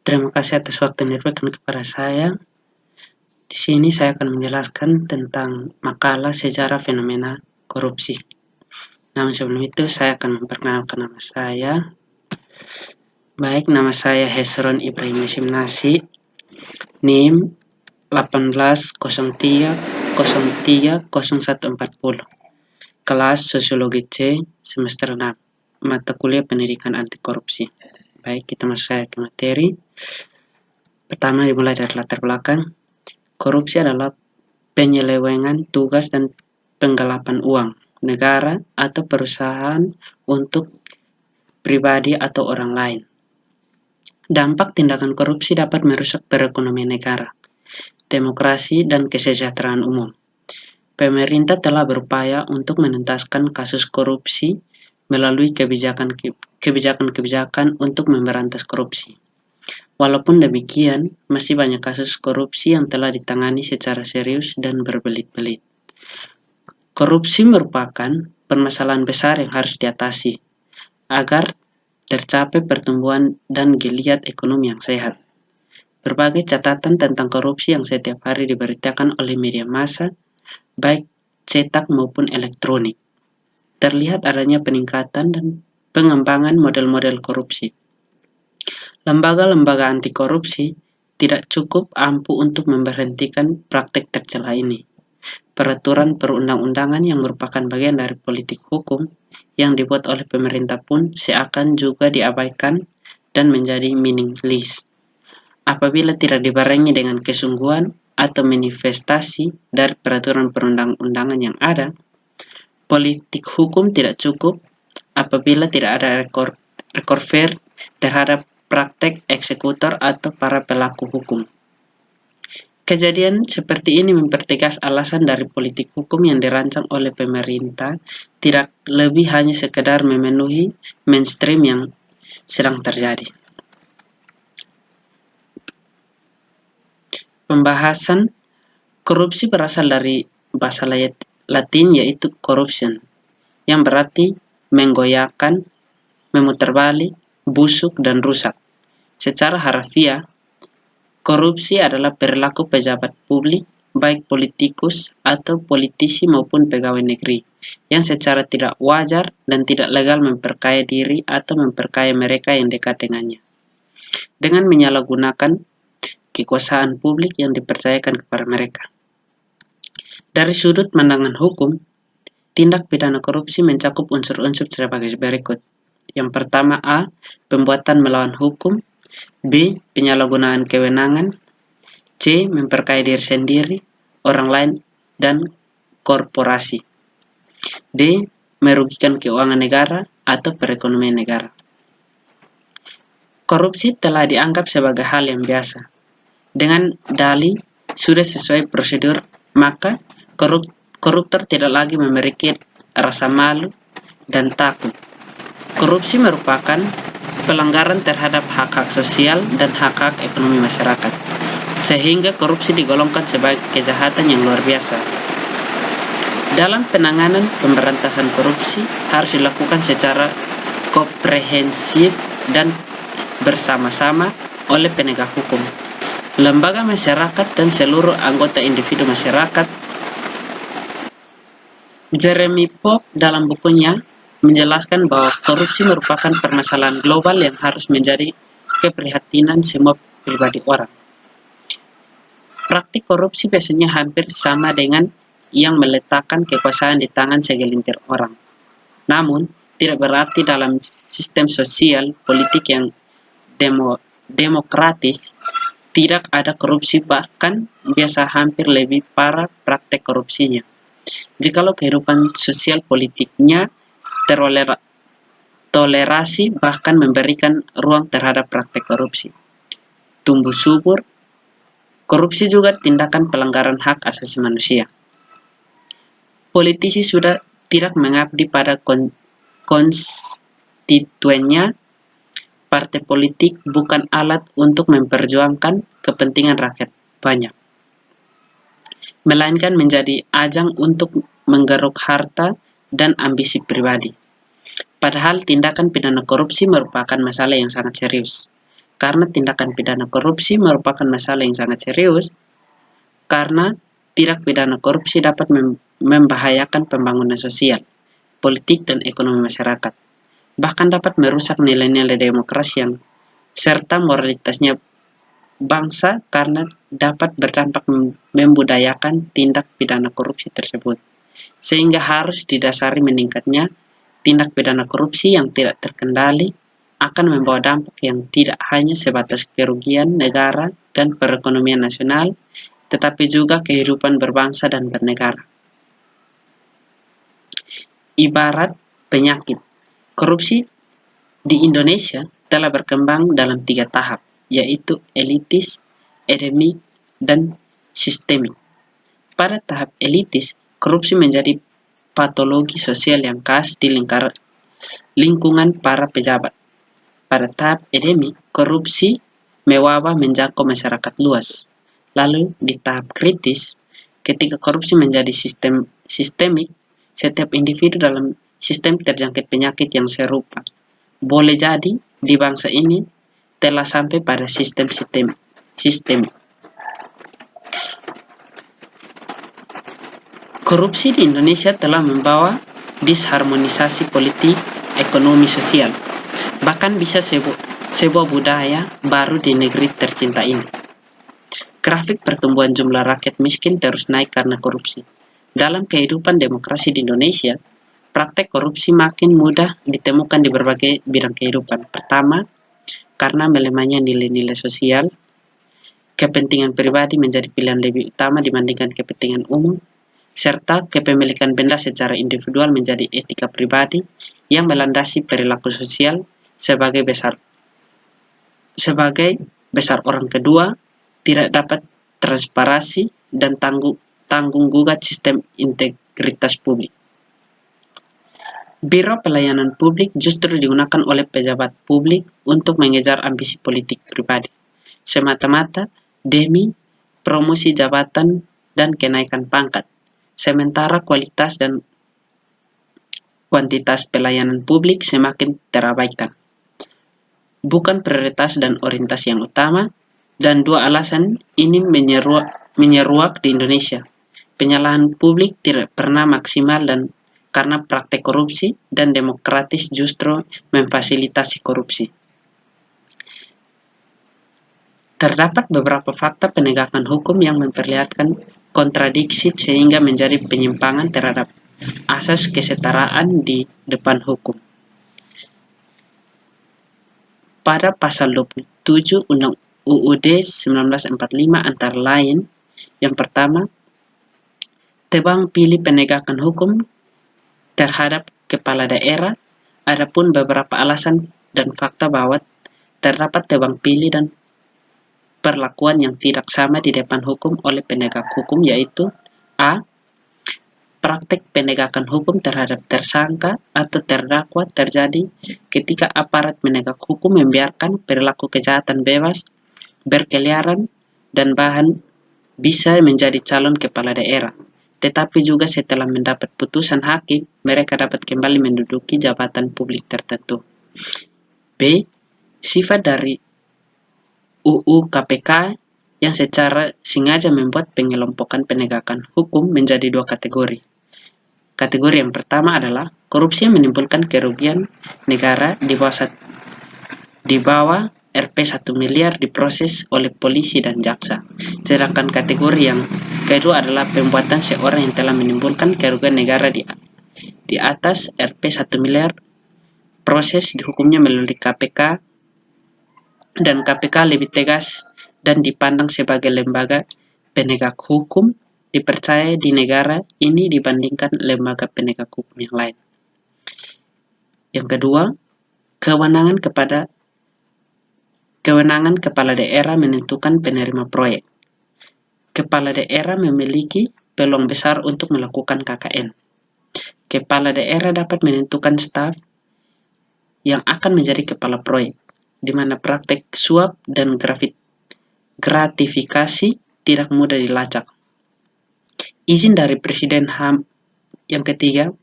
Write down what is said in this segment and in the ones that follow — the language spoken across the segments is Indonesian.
Terima kasih atas waktu yang diberikan kepada saya. Di sini saya akan menjelaskan tentang makalah sejarah fenomena korupsi. Namun sebelum itu saya akan memperkenalkan nama saya. Baik, nama saya Hesron Ibrahim Nasi, NIM 1803030140. Kelas Sosiologi C semester 6. Mata kuliah Pendidikan Anti Korupsi. Baik, kita masuk saja ke materi. Pertama dimulai dari latar belakang. Korupsi adalah penyelewengan tugas dan penggelapan uang negara atau perusahaan untuk pribadi atau orang lain. Dampak tindakan korupsi dapat merusak perekonomian negara, demokrasi, dan kesejahteraan umum. Pemerintah telah berupaya untuk menuntaskan kasus korupsi melalui kebijakan-kebijakan untuk memberantas korupsi. Walaupun demikian, masih banyak kasus korupsi yang telah ditangani secara serius dan berbelit-belit. Korupsi merupakan permasalahan besar yang harus diatasi agar tercapai pertumbuhan dan geliat ekonomi yang sehat. Berbagai catatan tentang korupsi yang setiap hari diberitakan oleh media massa, baik cetak maupun elektronik, terlihat adanya peningkatan dan pengembangan model-model korupsi. Lembaga-lembaga anti korupsi tidak cukup ampuh untuk memberhentikan praktik tercela ini. Peraturan perundang-undangan yang merupakan bagian dari politik hukum yang dibuat oleh pemerintah pun seakan juga diabaikan dan menjadi meaningless apabila tidak dibarengi dengan kesungguhan atau manifestasi dari peraturan perundang-undangan yang ada. Politik hukum tidak cukup apabila tidak ada rekor fair terhadap praktek eksekutor atau para pelaku hukum. Kejadian seperti ini mempertegas alasan dari politik hukum yang dirancang oleh pemerintah tidak lebih hanya sekedar memenuhi mainstream yang sedang terjadi. Pembahasan korupsi berasal dari bahasa Latin yaitu corruption, yang berarti menggoyahkan, memutar balik, busuk, dan rusak. Secara harfiah, korupsi adalah perilaku pejabat publik, baik politikus atau politisi maupun pegawai negeri, yang secara tidak wajar dan tidak legal memperkaya diri atau memperkaya mereka yang dekat dengannya, dengan menyalahgunakan kekuasaan publik yang dipercayakan kepada mereka. Dari sudut pandangan hukum, tindak pidana korupsi mencakup unsur-unsur sebagai berikut. Yang pertama A. Pembuatan melawan hukum. B. Penyalahgunaan kewenangan. C. Memperkaya diri sendiri, orang lain, dan korporasi. D. Merugikan keuangan negara atau perekonomian negara. Korupsi telah dianggap sebagai hal yang biasa. Dengan dalih sudah sesuai prosedur, maka koruptor tidak lagi memiliki rasa malu dan takut. Korupsi merupakan pelanggaran terhadap hak-hak sosial dan hak-hak ekonomi masyarakat, sehingga korupsi digolongkan sebagai kejahatan yang luar biasa. Dalam penanganan pemberantasan korupsi harus dilakukan secara komprehensif dan bersama-sama oleh penegak hukum, lembaga masyarakat, dan seluruh anggota individu masyarakat. Jeremy Pope dalam bukunya menjelaskan bahwa korupsi merupakan permasalahan global yang harus menjadi keprihatinan semua pribadi orang. Praktik korupsi biasanya hampir sama dengan yang meletakkan kekuasaan di tangan segelintir orang. Namun, tidak berarti dalam sistem sosial politik yang demokratis tidak ada korupsi, bahkan biasa hampir lebih parah praktek korupsinya. Jikalau kehidupan sosial politiknya tolerasi bahkan memberikan ruang terhadap praktek korupsi tumbuh subur, korupsi juga tindakan pelanggaran hak asasi manusia. Politisi sudah tidak mengabdi pada konstituennya. Partai politik bukan alat untuk memperjuangkan kepentingan rakyat banyak, melainkan menjadi ajang untuk menggeruk harta dan ambisi pribadi. Padahal tindakan pidana korupsi merupakan masalah yang sangat serius, karena tindakan pidana korupsi merupakan masalah yang sangat serius, karena tindak pidana korupsi dapat membahayakan pembangunan sosial, politik, dan ekonomi masyarakat. Bahkan dapat merusak nilai-nilai demokrasi yang serta moralitasnya bangsa karena dapat berdampak membudayakan tindak pidana korupsi tersebut. Sehingga harus didasari meningkatnya tindak pidana korupsi yang tidak terkendali akan membawa dampak yang tidak hanya sebatas kerugian negara dan perekonomian nasional, tetapi juga kehidupan berbangsa dan bernegara. Ibarat penyakit, korupsi di Indonesia telah berkembang dalam 3 tahap, yaitu elitis, endemik, dan sistemik. Pada tahap elitis, korupsi menjadi patologi sosial yang khas di lingkungan para pejabat. Pada tahap endemik, korupsi mewabah menjangkau masyarakat luas. Lalu di tahap kritis, ketika korupsi menjadi sistemik, setiap individu dalam sistem terjangkit penyakit yang serupa. Boleh jadi di bangsa ini telah sampai pada sistem. Korupsi di Indonesia telah membawa disharmonisasi politik, ekonomi, sosial, bahkan bisa sebuah budaya baru di negeri tercinta ini. Grafik pertumbuhan jumlah rakyat miskin terus naik karena korupsi. Dalam kehidupan demokrasi di Indonesia, praktek korupsi makin mudah ditemukan di berbagai bidang kehidupan. Pertama, karena melemahnya nilai-nilai sosial, kepentingan pribadi menjadi pilihan lebih utama dibandingkan kepentingan umum, serta kepemilikan benda secara individual menjadi etika pribadi yang melandasi perilaku sosial sebagai besar orang kedua, tidak dapat transparansi dan tanggung gugat sistem integritas publik. Biro pelayanan publik justru digunakan oleh pejabat publik untuk mengejar ambisi politik pribadi, semata-mata demi promosi jabatan dan kenaikan pangkat, sementara kualitas dan kuantitas pelayanan publik semakin terabaikan. Bukan prioritas dan orientasi yang utama, dan 2 alasan ini menyeruak di Indonesia. Penyalahan publik tidak pernah maksimal dan karena praktek korupsi, dan demokratis justru memfasilitasi korupsi. Terdapat beberapa fakta penegakan hukum yang memperlihatkan kontradiksi sehingga menjadi penyimpangan terhadap asas kesetaraan di depan hukum. Pada pasal 27 Undang UUD 1945 antara lain, yang pertama, tebang pilih penegakan hukum terhadap kepala daerah. Adapun beberapa alasan dan fakta bahwa terdapat tebang pilih dan perlakuan yang tidak sama di depan hukum oleh penegak hukum, yaitu A. Praktek penegakan hukum terhadap tersangka atau terdakwa terjadi ketika aparat penegak hukum membiarkan perilaku kejahatan bebas berkeliaran dan bahan bisa menjadi calon kepala daerah, tetapi juga setelah mendapat putusan hakim, mereka dapat kembali menduduki jabatan publik tertentu. B. Sifat dari UU KPK yang secara sengaja membuat pengelompokan penegakan hukum menjadi 2 kategori. Kategori yang pertama adalah korupsi yang menimbulkan kerugian negara di bawah Rp 1 miliar diproses oleh polisi dan jaksa. Sedangkan kategori yang kedua adalah pembuatan seorang yang telah menimbulkan kerugian negara di atas Rp 1 miliar, proses dihukumnya melalui KPK, dan KPK lebih tegas dan dipandang sebagai lembaga penegak hukum dipercaya di negara ini dibandingkan lembaga penegak hukum yang lain. Yang kedua, kewenangan kepala daerah menentukan penerima proyek. Kepala daerah memiliki peluang besar untuk melakukan KKN. Kepala daerah dapat menentukan staf yang akan menjadi kepala proyek, di mana praktek suap dan gratifikasi tidak mudah dilacak. Izin dari Presiden Yang ketiga,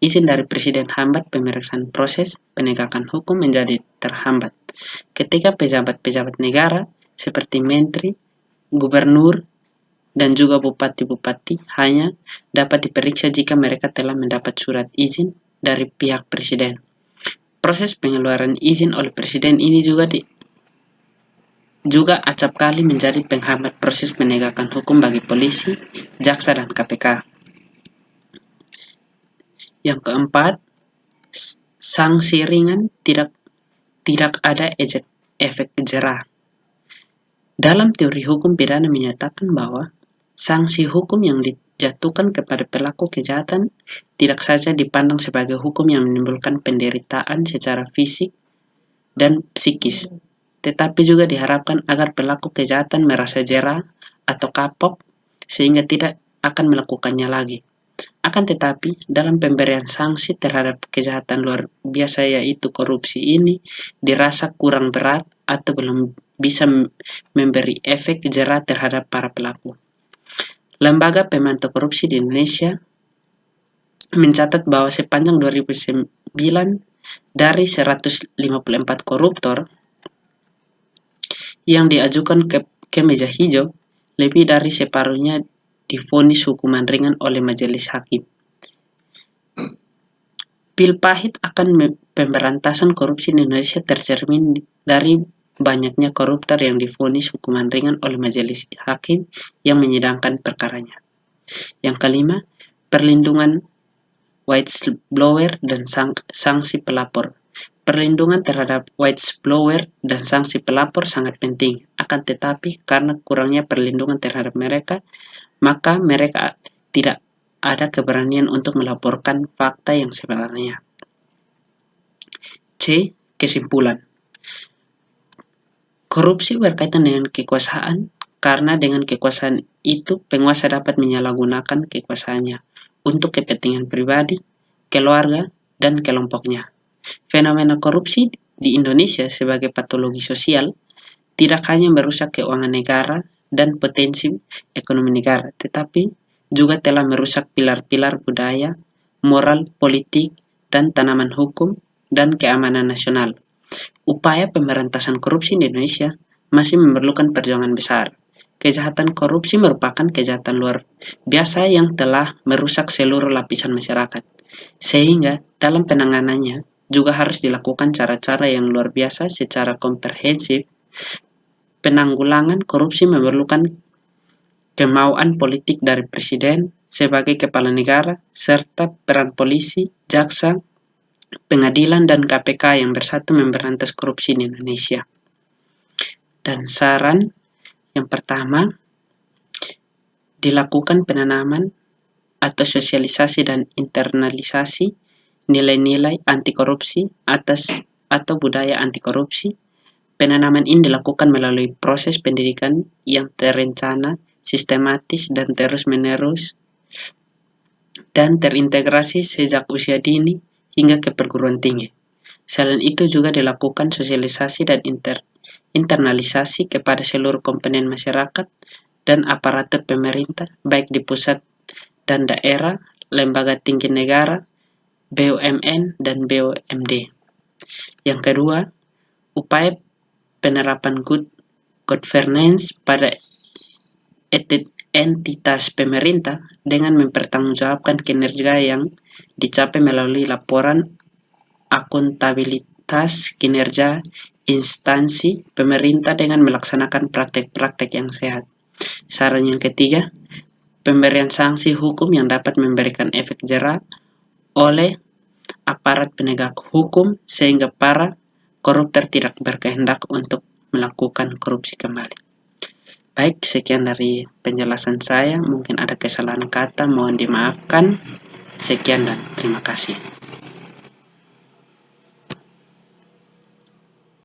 izin dari Presiden hambat pemeriksaan proses penegakan hukum menjadi terhambat. ketika pejabat-pejabat negara seperti menteri, gubernur, dan juga bupati-bupati hanya dapat diperiksa jika mereka telah mendapat surat izin dari pihak presiden. Proses pengeluaran izin oleh presiden ini juga acap kali menjadi penghambat proses penegakan hukum bagi polisi, jaksa, dan KPK. Yang keempat, sanksi ringan tidak ada efek jerah. Dalam teori hukum pidana menyatakan bahwa sanksi hukum yang dijatuhkan kepada pelaku kejahatan tidak saja dipandang sebagai hukum yang menimbulkan penderitaan secara fisik dan psikis, tetapi juga diharapkan agar pelaku kejahatan merasa jera atau kapok sehingga tidak akan melakukannya lagi. Akan tetapi, dalam pemberian sanksi terhadap kejahatan luar biasa yaitu korupsi ini dirasa kurang berat atau belum bisa memberi efek jera terhadap para pelaku. Lembaga Pemantau Korupsi di Indonesia mencatat bahwa sepanjang 2009 dari 154 koruptor yang diajukan ke meja hijau, lebih dari separuhnya divonis hukuman ringan oleh majelis hakim. Pil pahit akan pemberantasan korupsi di Indonesia tercermin dari banyaknya koruptor yang divonis hukuman ringan oleh majelis hakim yang menyidangkan perkaranya. Yang kelima, perlindungan whistleblower dan sanksi pelapor. Perlindungan terhadap whistleblower dan sanksi pelapor sangat penting. Akan tetapi, karena kurangnya perlindungan terhadap mereka, maka mereka tidak ada keberanian untuk melaporkan fakta yang sebenarnya. C. Kesimpulan. Korupsi berkaitan dengan kekuasaan, karena dengan kekuasaan itu penguasa dapat menyalahgunakan kekuasaannya untuk kepentingan pribadi, keluarga, dan kelompoknya. Fenomena korupsi di Indonesia sebagai patologi sosial tidak hanya merusak keuangan negara dan potensi ekonomi negara, tetapi juga telah merusak pilar-pilar budaya, moral, politik, dan tanaman hukum dan keamanan nasional. Upaya pemberantasan korupsi di Indonesia masih memerlukan perjuangan besar. Kejahatan korupsi merupakan kejahatan luar biasa yang telah merusak seluruh lapisan masyarakat, sehingga dalam penanganannya juga harus dilakukan cara-cara yang luar biasa secara komprehensif. Penanggulangan korupsi memerlukan kemauan politik dari presiden sebagai kepala negara, serta peran polisi, jaksa, pengadilan, dan KPK yang bersatu memberantas korupsi di Indonesia. Dan saran yang pertama, dilakukan penanaman atau sosialisasi dan internalisasi nilai-nilai anti korupsi atau budaya anti korupsi. Penanaman ini dilakukan melalui proses pendidikan yang terencana, sistematis, dan terus-menerus, dan terintegrasi sejak usia dini hingga ke perguruan tinggi. Selain itu juga dilakukan sosialisasi dan internalisasi kepada seluruh komponen masyarakat dan aparatur pemerintah, baik di pusat dan daerah, lembaga tinggi negara, BUMN, dan BUMD. Yang kedua, upaya penerapan good governance pada entitas pemerintah dengan mempertanggungjawabkan kinerja yang dicapai melalui laporan akuntabilitas kinerja instansi pemerintah dengan melaksanakan praktek-praktek yang sehat. Saran yang ketiga, pemberian sanksi hukum yang dapat memberikan efek jera oleh aparat penegak hukum sehingga para koruptor tidak berkehendak untuk melakukan korupsi kembali. Baik, sekian dari penjelasan saya. Mungkin ada kesalahan kata, mohon dimaafkan. Sekian dan terima kasih.